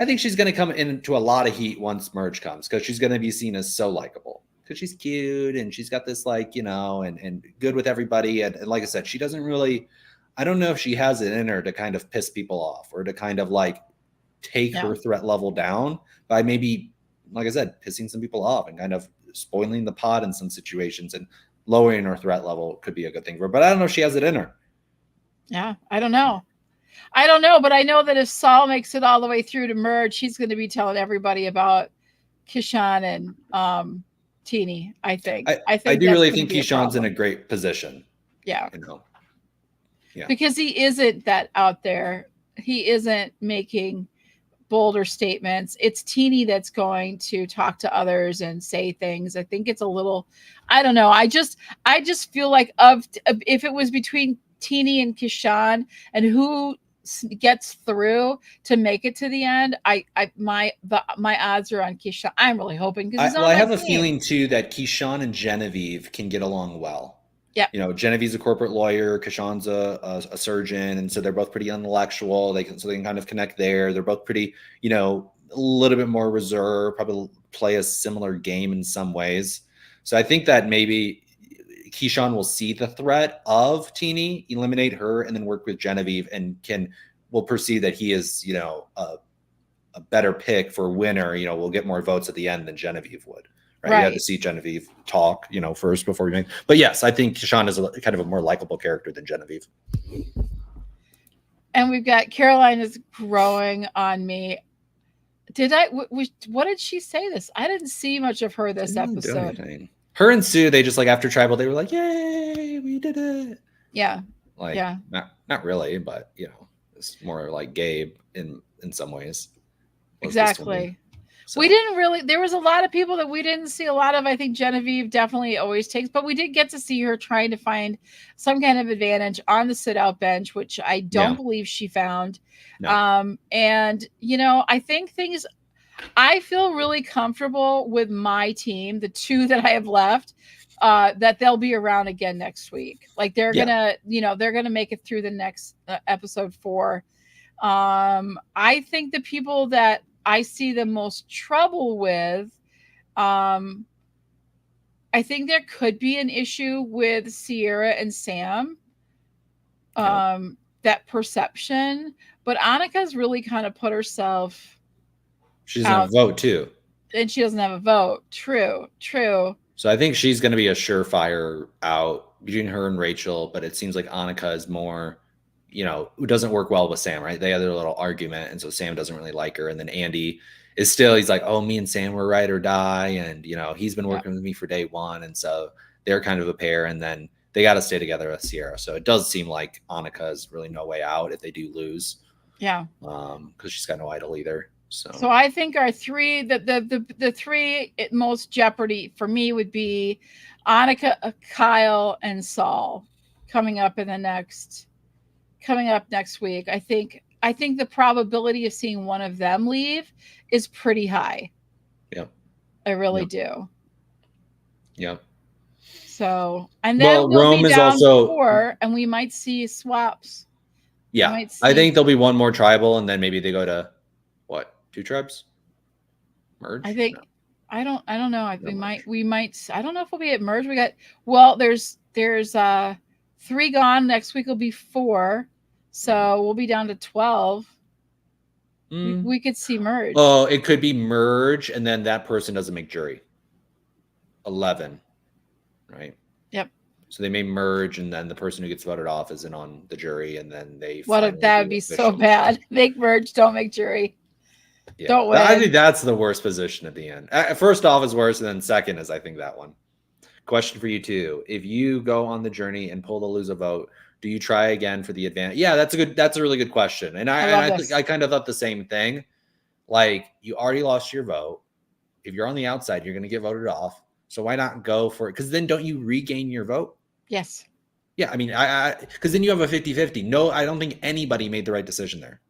I think she's going to come into a lot of heat once merge comes, because she's going to be seen as so likable because she's cute and she's got this and good with everybody. And like I said, she doesn't really, I don't know if she has it in her to kind of piss people off or to kind of like take her threat level down by maybe, like I said, pissing some people off and kind of spoiling the pot in some situations, and lowering her threat level could be a good thing for her. But I don't know if she has it in her. Yeah, I don't know, but I know that if Saul makes it all the way through to merge, he's going to be telling everybody about Keyshawn and Teeny. I think I do really think Keyshawn's in a great position. Yeah. Yeah. Because he isn't that out there. He isn't making bolder statements. It's Teeny that's going to talk to others and say things. I think it's a little, I don't know. I just feel like if it was between Teeny and Keyshawn and who gets through to make it to the end, my odds are on Keyshawn. I'm really hoping, because I have a feeling too that Keyshawn and Genevieve can get along well. Yeah, Genevieve's a corporate lawyer, Keyshawn's a surgeon, and so they're both pretty intellectual. They can kind of connect there. They're both pretty, a little bit more reserved, probably play a similar game in some ways. So I think that maybe Keyshawn will see the threat of Teeny, eliminate her, and then work with Genevieve, and will perceive that he is, a better pick for winner. Will get more votes at the end than Genevieve would. Right. You had to see Genevieve talk, first before we make. But yes, I think Keyshawn is kind of a more likable character than Genevieve. And we've got Caroline is growing on me. What did she say this? I didn't see much of her this episode. Her and Sue, they just like after Tribal, they were like, "Yay, we did it!" Yeah. Not really, but it's more like Gabe in some ways. Exactly. So. We didn't really, there was a lot of people that we didn't see a lot of. I think Genevieve definitely always takes, but we did get to see her trying to find some kind of advantage on the sit-out bench, which I don't believe she found. No. And, I think I feel really comfortable with my team, the two that I have left, that they'll be around again next week. Like they're gonna make it through the next episode 4. I think the people that I see the most trouble with, I think there could be an issue with Sierra and Sam, that perception, but Annika's really kind of put herself. She doesn't have a vote too. And she doesn't have a vote. True. So I think she's going to be a surefire out between her and Rachel, but it seems like Annika is more, who doesn't work well with Sam, right? They had their little argument, and so Sam doesn't really like her. And then Andy is still, he's like, oh, me and Sam were ride or die. And, he's been working with me for day one. And so they're kind of a pair. And then they got to stay together with Sierra. So it does seem like Annika is really no way out if they do lose. Yeah. Because she's got no idol either. So I think our three, the three most jeopardy for me would be Annika, Kyle, and Saul coming up next week. I think the probability of seeing one of them leave is pretty high. Yep. I really do. Yep. So, and then we'll be down 4, and we might see swaps. Yeah. I think there'll be one more tribal, and then maybe they go to what? 2 tribes? Merge? I think. No. I don't know. We might. I don't know if we'll be at merge. We got. There's 3 gone. Next week will be 4. So we'll be down to 12. Mm. We could see merge. Oh, it could be merge, and then that person doesn't make jury. 11, right? Yep. So they may merge, and then the person who gets voted off isn't on the jury, and then they. What if that would be so bad? Make merge, don't make jury. Yeah. Don't win. I think that's the worst position at the end. First off is worse, and then second is I think that one. Question for you too: if you go on the journey and pull to lose a vote, do you try again for the advantage? Yeah, that's a really good question, and I kind of thought the same thing. Like, you already lost your vote. If you're on the outside, you're going to get voted off. So why not go for it? Because then don't you regain your vote? Yes. Yeah, I mean, because then you have a 50-50. No, I don't think anybody made the right decision there.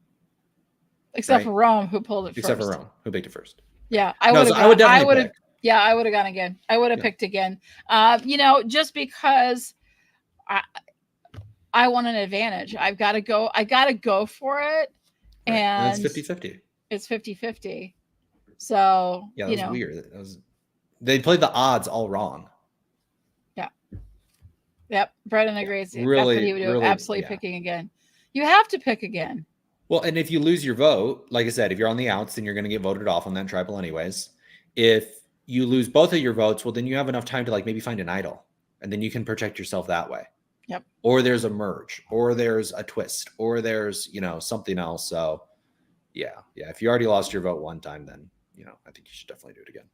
Except for Rome, who pulled it first. Except for Rome, who picked it first. Yeah, I would definitely pick. Yeah, I would have gone again. I would have picked again. Just because I want an advantage. I've got to go. I got to go for it. Right. And it's 50-50. It's 50-50. So, yeah, that was weird. They played the odds all wrong. Yeah. Yep. Brendan agrees. Really, that's what he would do. really, Absolutely picking again. You have to pick again. Well, and if you lose your vote, like I said, if you're on the outs, then you're going to get voted off on that tribal anyways. If you lose both of your votes, well, then you have enough time to maybe find an idol, and then you can protect yourself that way. Yep. Or there's a merge, or there's a twist, or there's, something else. So yeah. If you already lost your vote one time, then, I think you should definitely do it again.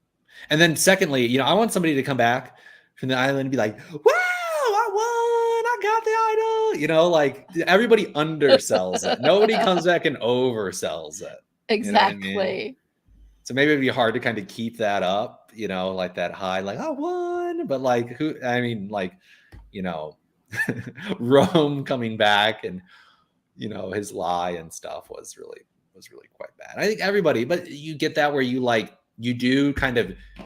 And then secondly, I want somebody to come back from the island and be like, wow, I won. I got the idol. Everybody undersells it. Nobody comes back and oversells it. Exactly. You know what I mean? So maybe it'd be hard to kind of keep that up, that high, I won. But Rome coming back and, his lie and stuff was really quite bad. I think everybody, but you get that where you do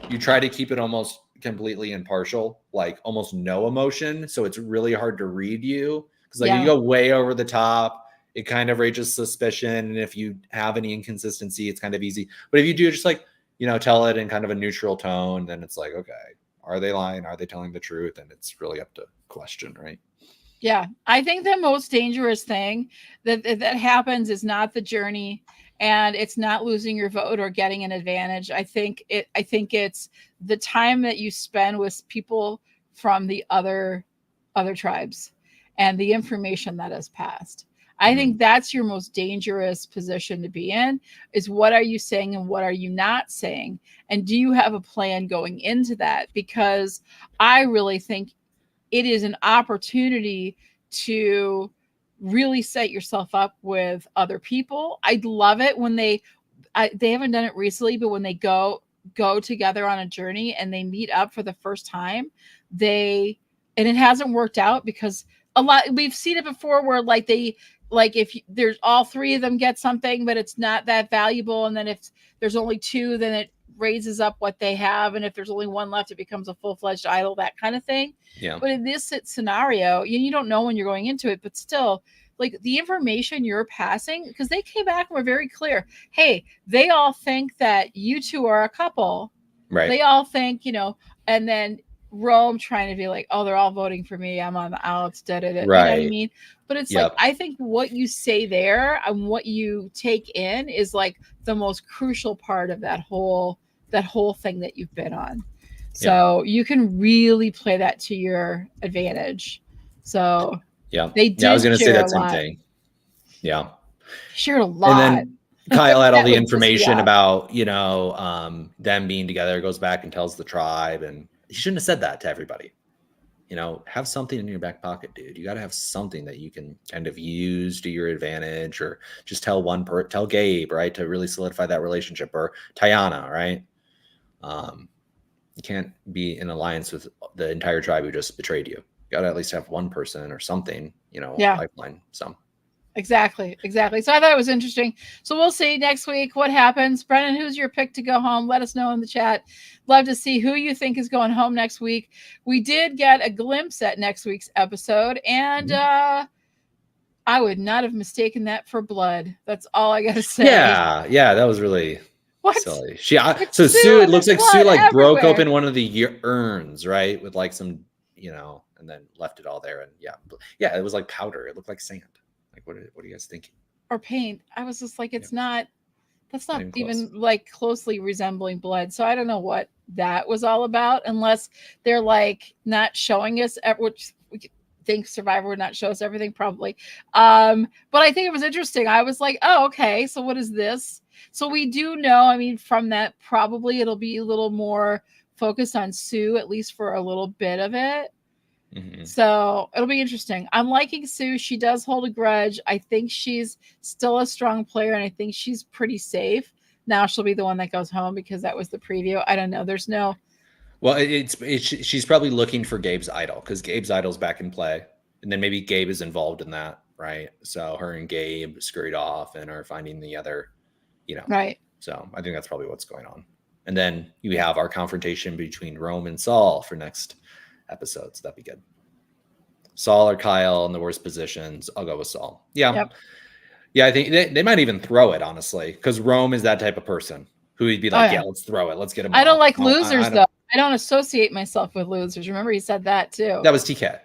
you try to keep it almost completely impartial, almost no emotion. So it's really hard to read you because you go way over the top. It kind of raises suspicion. And if you have any inconsistency, it's kind of easy. But if you do just tell it in kind of a neutral tone, then it's okay, are they lying? Are they telling the truth? And it's really up to question, right? Yeah, I think the most dangerous thing that happens is not the journey, and it's not losing your vote or getting an advantage. I think it's the time that you spend with people from the other tribes and the information that is passed. I think that's your most dangerous position to be in, is what are you saying and what are you not saying? And do you have a plan going into that? Because I really think it is an opportunity to really set yourself up with other people. I'd love it when they haven't done it recently, but when they go together on a journey and they meet up for the first time, and it hasn't worked out because we've seen it before where if there's all three of them get something, but it's not that valuable. And then if there's only two, then it raises up what they have. And if there's only one left, it becomes a full-fledged idol, that kind of thing. Yeah. But in this scenario, you don't know when you're going into it, but still, the information you're passing, because they came back and were very clear. Hey, they all think that you two are a couple. Right. They all think, and then Rome trying to be oh, they're all voting for me. I'm on the outs. Right. You know what I mean? But it's I think what you say there and what you take in is the most crucial part of that whole thing that you've been on. So you can really play that to your advantage. So they did. I was going to say that same thing. Yeah. Shared a lot. And then Kyle had all the information about, them being together, goes back and tells the tribe, and he shouldn't have said that to everybody. Have something in your back pocket, dude. You got to have something that you can kind of use to your advantage, or just tell tell Gabe, right, to really solidify that relationship, or Tiana, right? You can't be in alliance with the entire tribe who just betrayed you. You got to at least have one person or something, lifeline. So. Exactly. So I thought it was interesting. So we'll see next week what happens. Brennan, who's your pick to go home? Let us know in the chat. Love to see who you think is going home next week. We did get a glimpse at next week's episode, and I would not have mistaken that for blood. That's all I got to say. Yeah, that was really silly. Sue, it looks like Sue broke open one of the urns, right, with some, and then left it all there, and yeah, it was like powder. It looked like sand. Like, what are you guys thinking? Or paint. I was just like, it's not. That's Not not even even like closely resembling blood. So I don't know what that was all about, unless they're like not showing us, which we think Survivor would not show us everything, probably. But I think it was interesting. I was like, oh, okay. So what is this? So we do know, I mean, from that, probably it'll be a little more focused on Sue, at least for a little bit of it. Mhm. So it'll be interesting. I'm liking Sue. She does hold a grudge. I think she's still a strong player, and I think she's pretty safe. Now she'll be the one that goes home because that was the preview. I don't know. There's no. Well, she's probably looking for Gabe's idol because Gabe's idol's back in play, and then maybe Gabe is involved in that, right? So her and Gabe scurried off and are finding the other, Right. So I think that's probably what's going on. And then you have our confrontation between Rome and Saul for next episode, so that'd be good. Saul or Kyle in the worst positions. I'll go with Saul. Yeah. Yep. Yeah, I think they might even throw it, honestly, because Rome is that type of person who would be like, yeah, let's throw it. Let's get him. I don't like losers, though. I don't associate myself with losers. Remember, he said that, too. That was TK.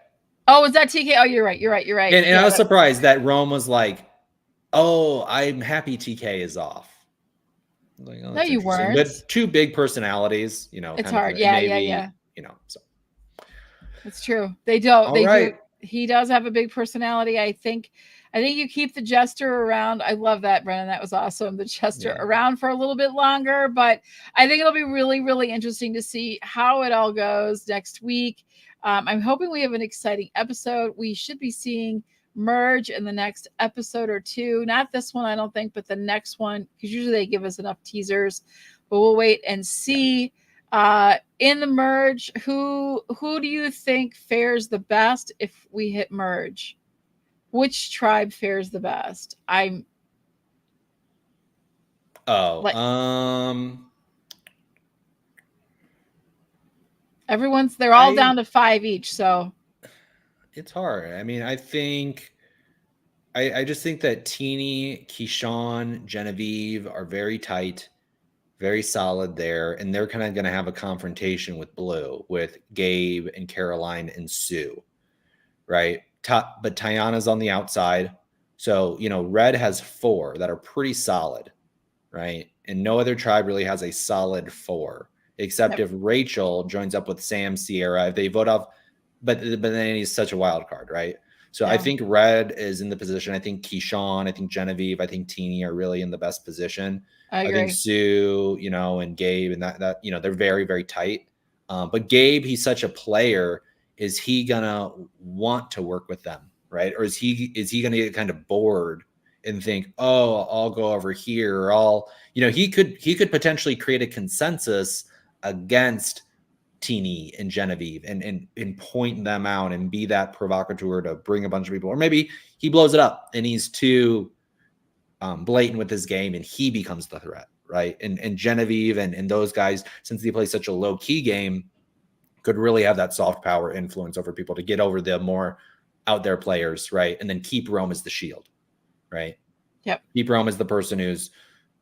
Oh, was that TK? Oh, you're right. And I was surprised that Rome was like, oh, I'm happy TK is off. Like, oh, no, you weren't. But two big personalities, It's hard. Yeah. So. It's true. They don't. All they right. do. He does have a big personality. I think you keep the jester around. I love that, Brennan. That was awesome. The jester around for a little bit longer, but I think it'll be really, really interesting to see how it all goes next week. I'm hoping we have an exciting episode. We should be seeing Merge in the next episode or two. Not this one, I don't think, but the next one, because usually they give us enough teasers. But we'll wait and see. In the Merge, who do you think fares the best if we hit Merge? Which tribe fares the best? They're all down to 5 each, so it's hard. I mean, I think I just think that Teeny, Keyshawn, Genevieve are very tight, very solid there, and they're kind of going to have a confrontation with Blue, with Gabe and Caroline and Sue, right? But Tiana's on the outside. So, Red has 4 that are pretty solid, right? And no other tribe really has a solid 4, except if Rachel joins up with Sam, Sierra, if they vote off, but then he's such a wild card, right? So I think Red is in the position. I think Keyshawn, I think Genevieve, I think Teeny are really in the best position. I think Sue, and Gabe and that they're very, very tight. But Gabe, he's such a player. Is he gonna want to work with them, right? Or is he gonna get kind of bored and think, oh, I'll go over here, or he could potentially create a consensus against Teeny and Genevieve and point them out and be that provocateur to bring a bunch of people, or maybe he blows it up and he's too blatant with his game and he becomes the threat, right? And Genevieve and those guys, since they play such a low key game, could really have that soft power influence over people to get over the more out there players, right? And then keep Rome as the shield, right? Yep. Keep Rome as the person who's,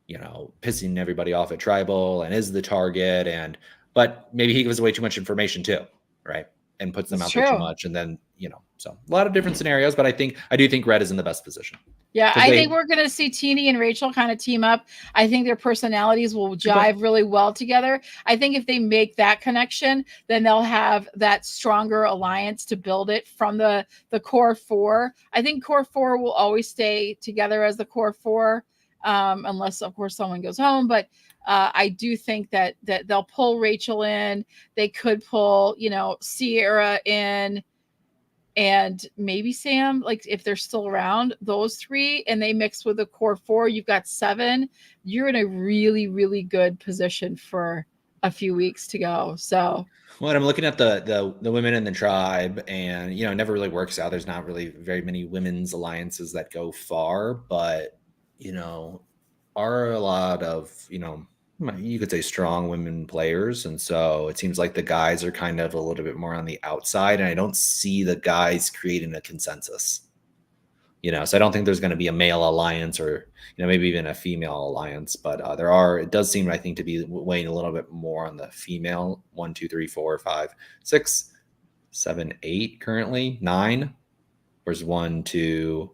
pissing everybody off at tribal and is the target, but maybe he gives away too much information too, right? And puts them out there too much. And then, so a lot of different scenarios, but I do think Red is in the best position. Yeah, I think we're going to see Teeny and Rachel kind of team up. I think their personalities will jive really well together. I think if they make that connection, then they'll have that stronger alliance to build it from the core 4. I think core 4 will always stay together as the core 4, unless, of course, someone goes home. But I do think that they'll pull Rachel in. They could pull, Sierra in. And maybe Sam, like if they're still around, those 3, and they mix with the core 4, you've got 7. You're in a really, really good position for a few weeks to go. So, well, I'm looking at the women in the tribe, and it never really works out. There's not really very many women's alliances that go far, but are a lot of you could say strong women players. And so it seems like the guys are kind of a little bit more on the outside, and I don't see the guys creating a consensus, so I don't think there's going to be a male alliance or, maybe even a female alliance, but it does seem, I think, to be weighing a little bit more on the female. 1, 2, 3, 4, 5, 6, 7, 8, currently 9. Where's 1, 2,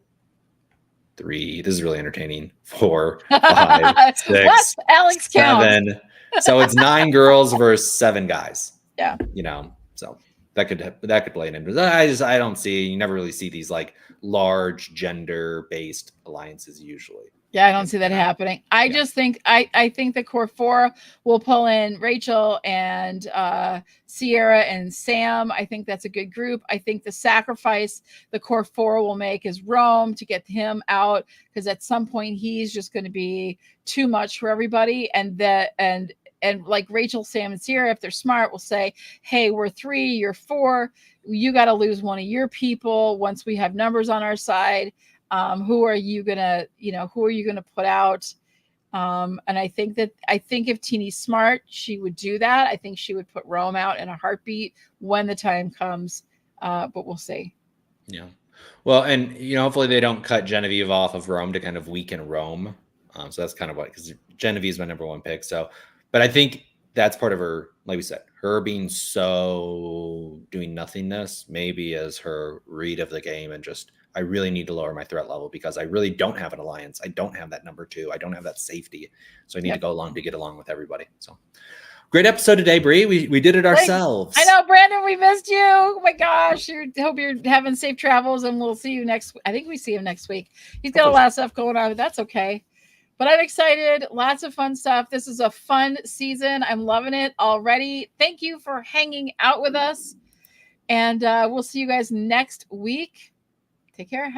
3. This is really entertaining. 4, 5, 6, What's Alex count? 7. So it's 9 girls versus 7 guys. Yeah. You know, so that could play into. I don't see. You never really see these like large gender based alliances usually. Yeah, I don't see that happening. I just think I think the core 4 will pull in Rachel and Sierra and Sam. I think that's a good group. I think the sacrifice the core 4 will make is Rome to get him out, because at some point he's just going to be too much for everybody. And like Rachel, Sam, and Sierra, if they're smart, will say, hey, we're 3, you're 4. You got to lose one of your people once we have numbers on our side. Who are you gonna put out? And I think if Teeny's smart, she would do that. I think she would put Rome out in a heartbeat when the time comes. But we'll see. Yeah. Well, and hopefully they don't cut Genevieve off of Rome to kind of weaken Rome. So that's kind of because Genevieve is my number 1 pick. So, but I think that's part of her, like we said, her being so doing nothingness maybe as her read of the game, and just, I really need to lower my threat level because I really don't have an alliance. I don't have that number 2. I don't have that safety. So I need to go along to get along with everybody. So great episode today, Bree. We did it ourselves. I know, Brandon, we missed you. Oh my gosh. Hope you're having safe travels, and we'll see you next. I think we see him next week. He's got a lot of stuff going on, but that's okay. But I'm excited. Lots of fun stuff. This is a fun season. I'm loving it already. Thank you for hanging out with us. And we'll see you guys next week. Take care.